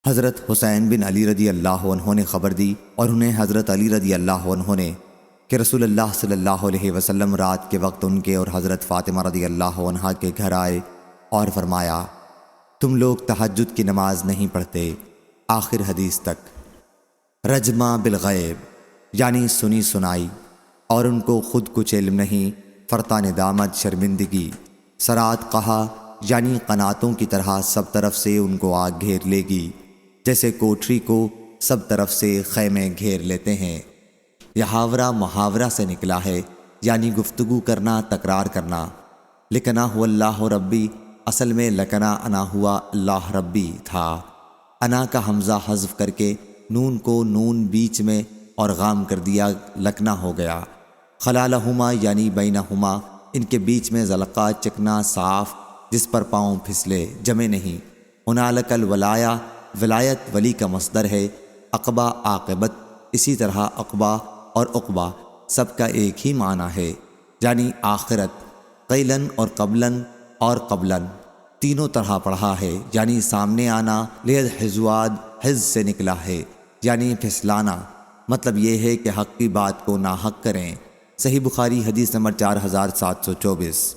حضرت حسین بن علی رضی اللہ عنہ نے خبر دی اور انہیں حضرت علی رضی اللہ عنہ نے کہ رسول اللہ صلی اللہ علیہ وسلم رات کے وقت ان کے اور حضرت فاطمہ رضی اللہ عنہا کے گھر آئے اور فرمایا، تم لوگ تہجد کی نماز نہیں پڑھتے، آخر حدیث تک۔ رجمہ بالغیب یعنی سنی سنائی، اور ان کو خود کچھ علم نہیں، فرطہ ندامت شرمندگی، سرات قہا یعنی قناتوں کی طرح سب طرف سے ان کو آگ گھیر لے گی، جیسے کوٹری کو سب طرف سے خیمے گھیر لیتے ہیں۔ یہ حاورہ محاورہ سے نکلا ہے، یعنی گفتگو کرنا، تکرار کرنا۔ لکنا ہوا اللہ ربی اصل میں لکنا انا ہوا اللہ ربی تھا۔ انا کا حمزہ حذف کر کے نون کو نون بیچ میں اور غام کر دیا، لکنا ہو گیا۔ خلالہما یعنی بینہما، ان کے بیچ میں زلقہ چکنا صاف جس پر پاؤں پھسلے، جمع نہیں۔ ہنالک الولایا، ولایت ولی کا مصدر ہے۔ عقبہ عاقبت، اسی طرح عقبہ اور عقبہ سب کا ایک ہی معنی ہے، یعنی آخرت۔ قیلن اور قبلن اور قبلن تینوں طرح پڑھا ہے، یعنی سامنے آنا۔ لید حزواد حز سے نکلا ہے، یعنی پھسلانا۔ مطلب یہ ہے کہ حق کی بات کو ناحق کریں۔ صحیح بخاری حدیث نمبر 4724۔